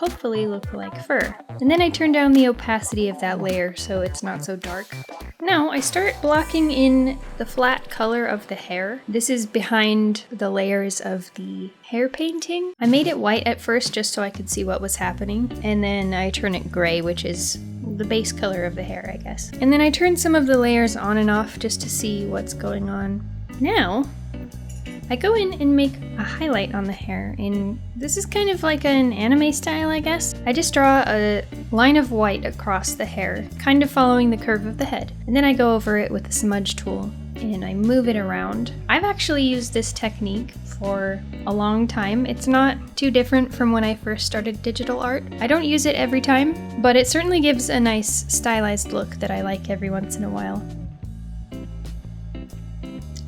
hopefully look like fur. And then I turn down the opacity of that layer so it's not so dark. Now I start blocking in the flat color of the hair. This is behind the layers of the hair painting. I made it white at first just so I could see what was happening, and then I turn it gray, which is the base color of the hair, I guess. And then I turn some of the layers on and off just to see what's going on. Now, I go in and make a highlight on the hair, and this is kind of like an anime style, I guess. I just draw a line of white across the hair, kind of following the curve of the head. And then I go over it with the smudge tool, and I move it around. I've actually used this technique for a long time. It's not too different from when I first started digital art. I don't use it every time, but it certainly gives a nice stylized look that I like every once in a while.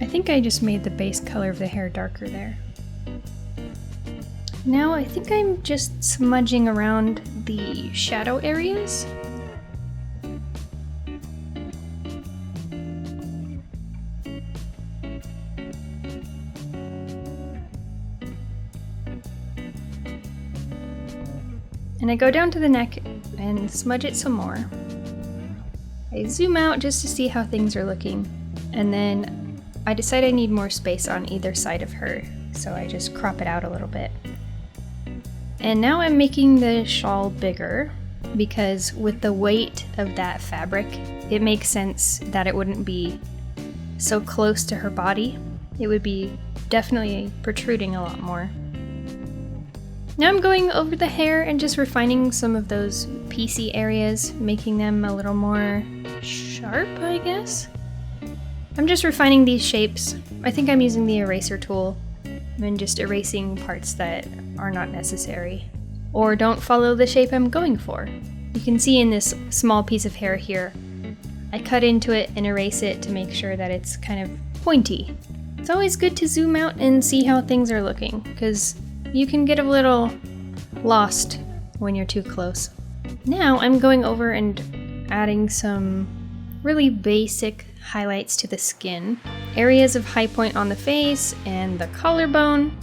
I think I just made the base color of the hair darker there. Now I think I'm just smudging around the shadow areas. And I go down to the neck and smudge it some more. I zoom out just to see how things are looking, and then I decide I need more space on either side of her, so I just crop it out a little bit. And now I'm making the shawl bigger, because with the weight of that fabric, it makes sense that it wouldn't be so close to her body. It would be definitely protruding a lot more. Now I'm going over the hair and just refining some of those piecey areas, making them a little more sharp, I guess? I'm just refining these shapes. I think I'm using the eraser tool and just erasing parts that are not necessary or don't follow the shape I'm going for. You can see in this small piece of hair here, I cut into it and erase it to make sure that it's kind of pointy. It's always good to zoom out and see how things are looking, because you can get a little lost when you're too close. Now I'm going over and adding some really basic highlights to the skin. Areas of high point on the face and the collarbone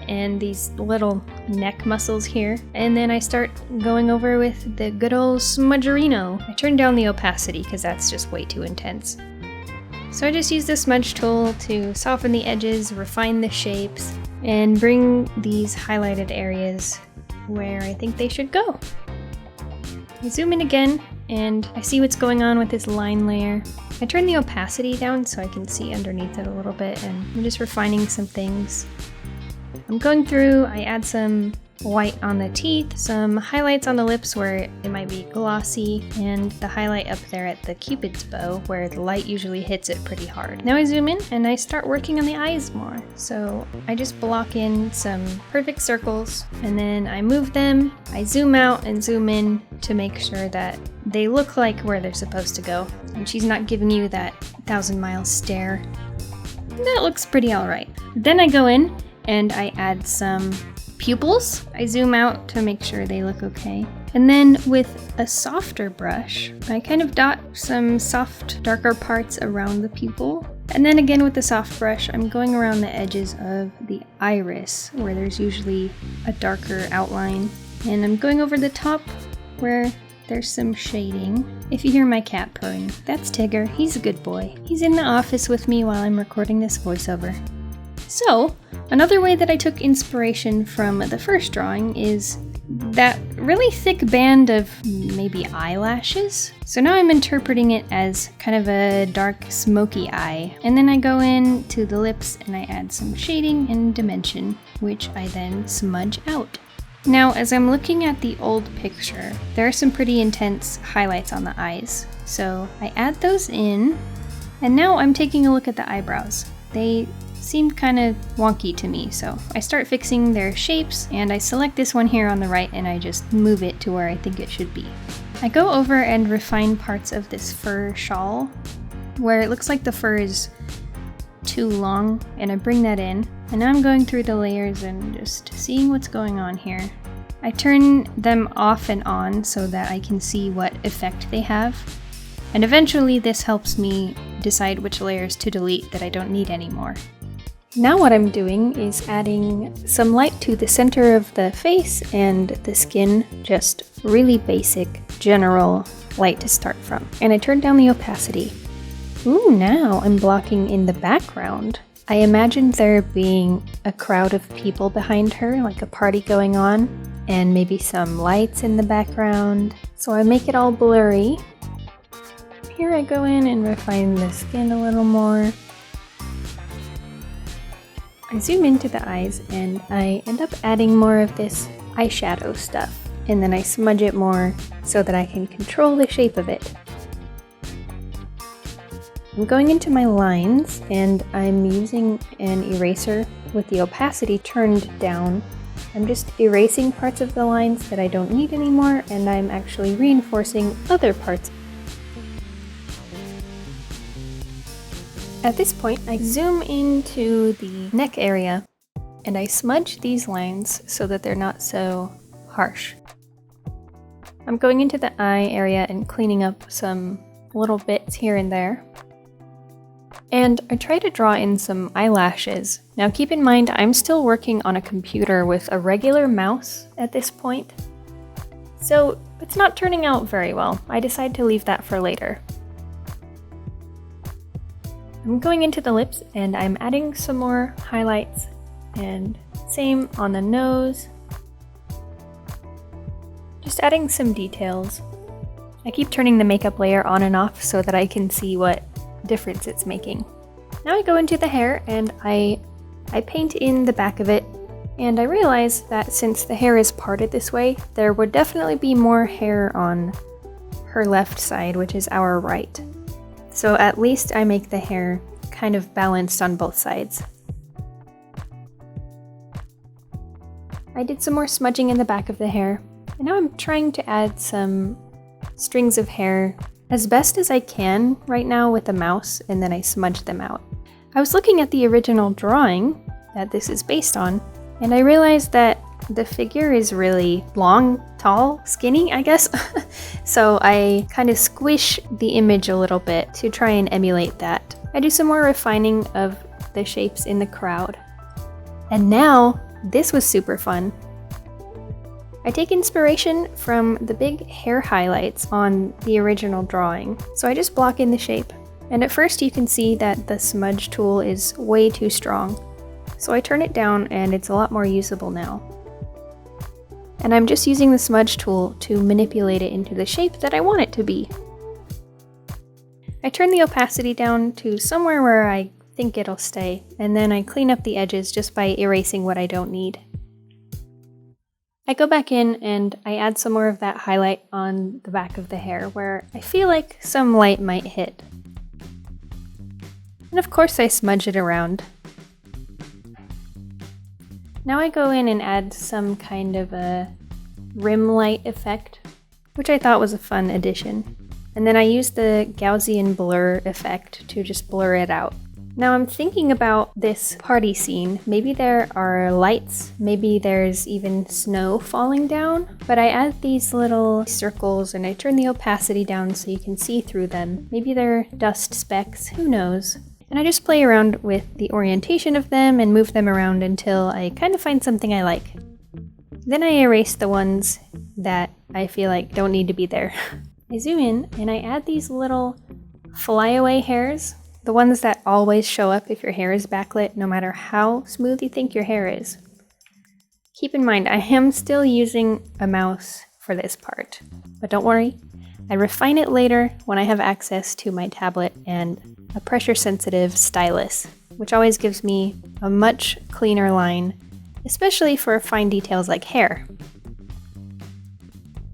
and these little neck muscles here. And then I start going over with the good old smudgerino. I turn down the opacity because that's just way too intense. So I just use the smudge tool to soften the edges, refine the shapes, and bring these highlighted areas where I think they should go. I zoom in again, and I see what's going on with this line layer. I turn the opacity down so I can see underneath it a little bit, and I'm just refining some things. I'm going through, I add some white on the teeth, some highlights on the lips where it might be glossy, and the highlight up there at the cupid's bow where the light usually hits it pretty hard. Now I zoom in and I start working on the eyes more. So I just block in some perfect circles and then I move them. I zoom out and zoom in to make sure that they look like where they're supposed to go. And she's not giving you that 1,000-mile stare. That looks pretty alright. Then I go in and I add some pupils. I zoom out to make sure they look okay. And then with a softer brush, I kind of dot some soft, darker parts around the pupil. And then again with the soft brush, I'm going around the edges of the iris, where there's usually a darker outline. And I'm going over the top where there's some shading. If you hear my cat purring, that's Tigger. He's a good boy. He's in the office with me while I'm recording this voiceover. So, another way that I took inspiration from the first drawing is that really thick band of maybe eyelashes. So now I'm interpreting it as kind of a dark smoky eye. And then I go in to the lips and I add some shading and dimension, which I then smudge out. Now, as I'm looking at the old picture, there are some pretty intense highlights on the eyes. So I add those in, and now I'm taking a look at the eyebrows. They seemed kind of wonky to me, so I start fixing their shapes, and I select this one here on the right and I just move it to where I think it should be. I go over and refine parts of this fur shawl where it looks like the fur is too long, and I bring that in, and now I'm going through the layers and just seeing what's going on here. I turn them off and on so that I can see what effect they have, and eventually this helps me decide which layers to delete that I don't need anymore. Now what I'm doing is adding some light to the center of the face and the skin, just really basic, general light to start from. And I turned down the opacity. Ooh, now I'm blocking in the background. I imagined there being a crowd of people behind her, like a party going on, and maybe some lights in the background. So I make it all blurry. Here I go in and refine the skin a little more. I zoom into the eyes and I end up adding more of this eyeshadow stuff, and then I smudge it more so that I can control the shape of it. I'm going into my lines and I'm using an eraser with the opacity turned down. I'm just erasing parts of the lines that I don't need anymore, and I'm actually reinforcing other parts. At this point, I zoom into the neck area and I smudge these lines so that they're not so harsh. I'm going into the eye area and cleaning up some little bits here and there. And I try to draw in some eyelashes. Now keep in mind, I'm still working on a computer with a regular mouse at this point, so it's not turning out very well. I decide to leave that for later. I'm going into the lips and I'm adding some more highlights, and same on the nose. Just adding some details. I keep turning the makeup layer on and off so that I can see what difference it's making. Now I go into the hair and I paint in the back of it, and I realize that since the hair is parted this way, there would definitely be more hair on her left side, which is our right. So at least I make the hair kind of balanced on both sides. I did some more smudging in the back of the hair, and now I'm trying to add some strings of hair as best as I can right now with a mouse, and then I smudge them out. I was looking at the original drawing that this is based on, and I realized that the figure is really long, tall, skinny, I guess. So I kind of squish the image a little bit to try and emulate that. I do some more refining of the shapes in the crowd. And now, this was super fun. I take inspiration from the big hair highlights on the original drawing. So I just block in the shape. And at first you can see that the smudge tool is way too strong. So I turn it down and it's a lot more usable now. And I'm just using the smudge tool to manipulate it into the shape that I want it to be. I turn the opacity down to somewhere where I think it'll stay, and then I clean up the edges just by erasing what I don't need. I go back in and I add some more of that highlight on the back of the hair where I feel like some light might hit. And of course I smudge it around. Now I go in and add some kind of a rim light effect, which I thought was a fun addition. And then I use the Gaussian blur effect to just blur it out. Now I'm thinking about this party scene. Maybe there are lights, maybe there's even snow falling down, but I add these little circles and I turn the opacity down so you can see through them. Maybe they're dust specks, who knows? And I just play around with the orientation of them and move them around until I kind of find something I like. Then I erase the ones that I feel like don't need to be there. I zoom in and I add these little flyaway hairs, the ones that always show up if your hair is backlit, no matter how smooth you think your hair is. Keep in mind, I am still using a mouse for this part, but don't worry, I refine it later when I have access to my tablet and a pressure-sensitive stylus, which always gives me a much cleaner line, especially for fine details like hair.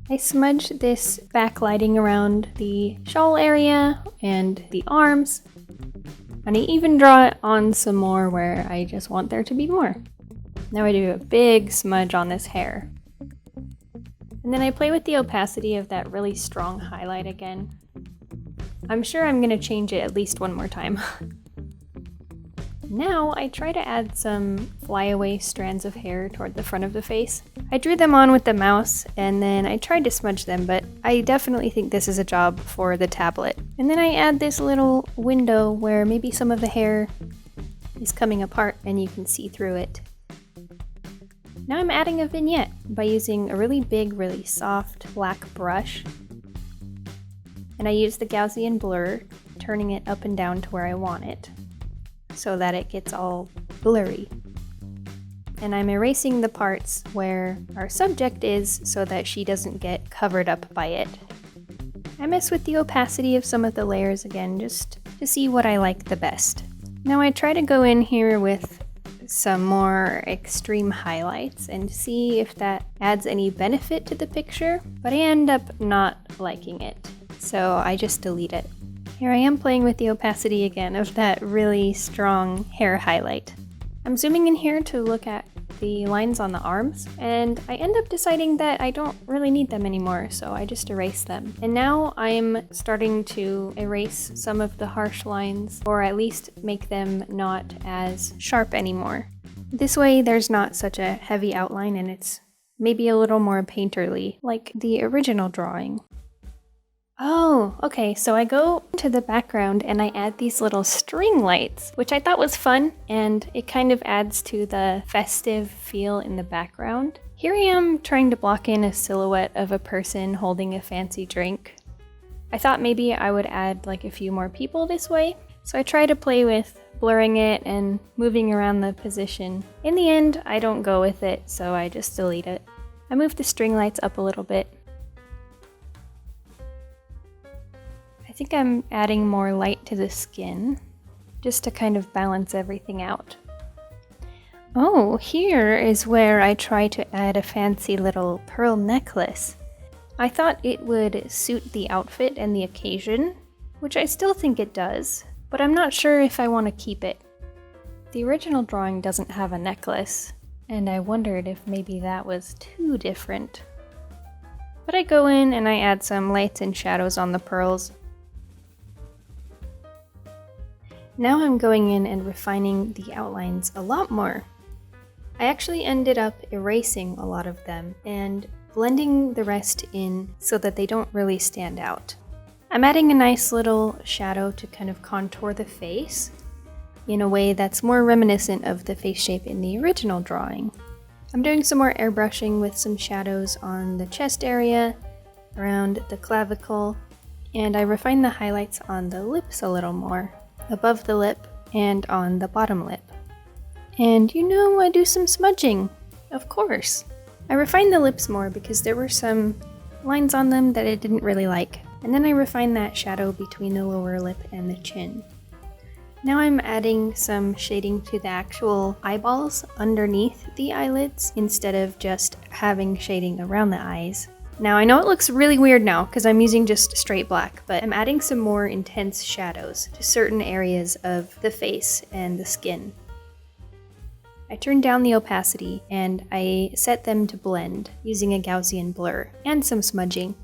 I smudge this backlighting around the shawl area and the arms, and I even draw it on some more where I just want there to be more. Now I do a big smudge on this hair. And then I play with the opacity of that really strong highlight again. I'm sure I'm going to change it at least one more time. Now I try to add some flyaway strands of hair toward the front of the face. I drew them on with the mouse and then I tried to smudge them, but I definitely think this is a job for the tablet. And then I add this little window where maybe some of the hair is coming apart. and you can see through it. Now I'm adding a vignette by using a really big, really soft black brush. And I use the Gaussian blur, turning it up and down to where I want it, so that it gets all blurry. And I'm erasing the parts where our subject is so that she doesn't get covered up by it. I mess with the opacity of some of the layers again, just to see what I like the best. Now I try to go in here with some more extreme highlights and see if that adds any benefit to the picture, but I end up not liking it, so I just delete it. Here I am playing with the opacity again of that really strong hair highlight. I'm zooming in here to look at the lines on the arms, and I end up deciding that I don't really need them anymore, so I just erase them. And now I'm starting to erase some of the harsh lines, or at least make them not as sharp anymore. This way there's not such a heavy outline and it's maybe a little more painterly, like the original drawing. Oh, okay, so I go to the background and I add these little string lights, which I thought was fun, and it kind of adds to the festive feel in the background. Here I am trying to block in a silhouette of a person holding a fancy drink. I thought maybe I would add like a few more people this way, so I try to play with blurring it and moving around the position. In the end, I don't go with it, so I just delete it. I move the string lights up a little bit. I think I'm adding more light to the skin, just to kind of balance everything out. Oh, here is where I try to add a fancy little pearl necklace. I thought it would suit the outfit and the occasion, which I still think it does, but I'm not sure if I want to keep it. The original drawing doesn't have a necklace, and I wondered if maybe that was too different. But I go in and I add some lights and shadows on the pearls. Now I'm going in and refining the outlines a lot more. I actually ended up erasing a lot of them and blending the rest in so that they don't really stand out. I'm adding a nice little shadow to kind of contour the face in a way that's more reminiscent of the face shape in the original drawing. I'm doing some more airbrushing with some shadows on the chest area, around the clavicle, and I refine the highlights on the lips a little more, above the lip and on the bottom lip. And you know, I do some smudging, of course. I refined the lips more because there were some lines on them that I didn't really like, and then I refined that shadow between the lower lip and the chin. Now I'm adding some shading to the actual eyeballs underneath the eyelids instead of just having shading around the eyes. Now I know it looks really weird now because I'm using just straight black, but I'm adding some more intense shadows to certain areas of the face and the skin. I turn down the opacity and I set them to blend using a Gaussian blur and some smudging.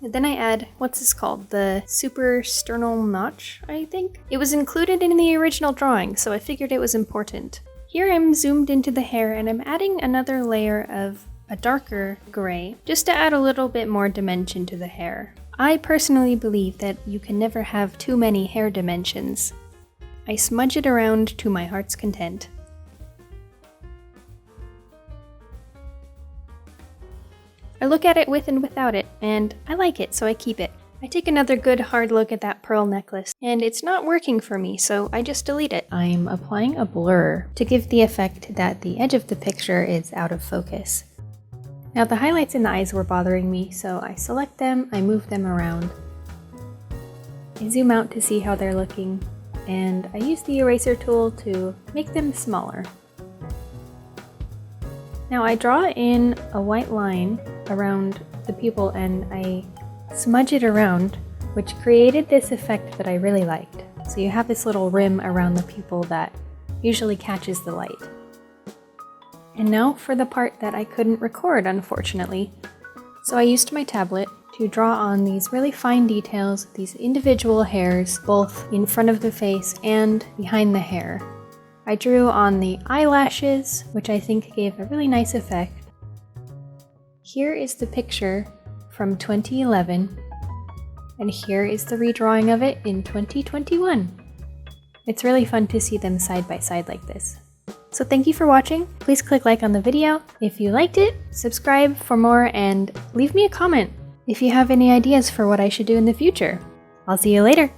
And then I add, what's this called? The suprasternal notch, I think? It was included in the original drawing, so I figured it was important. Here I'm zoomed into the hair and I'm adding another layer of a darker gray, just to add a little bit more dimension to the hair. I personally believe that you can never have too many hair dimensions. I smudge it around to my heart's content. I look at it with and without it, and I like it, so I keep it. I take another good hard look at that pearl necklace, and it's not working for me, so I just delete it. I'm applying a blur to give the effect that the edge of the picture is out of focus. Now the highlights in the eyes were bothering me, so I select them, I move them around. I zoom out to see how they're looking, and I use the eraser tool to make them smaller. Now I draw in a white line around the pupil and I smudge it around, which created this effect that I really liked. So you have this little rim around the pupil that usually catches the light. And now for the part that I couldn't record, unfortunately. So I used my tablet to draw on these really fine details, these individual hairs, both in front of the face and behind the hair. I drew on the eyelashes, which I think gave a really nice effect. Here is the picture from 2011, and here is the redrawing of it in 2021. It's really fun to see them side by side like this. So thank you for watching. Please click like on the video if you liked it, subscribe for more, and leave me a comment if you have any ideas for what I should do in the future. I'll see you later.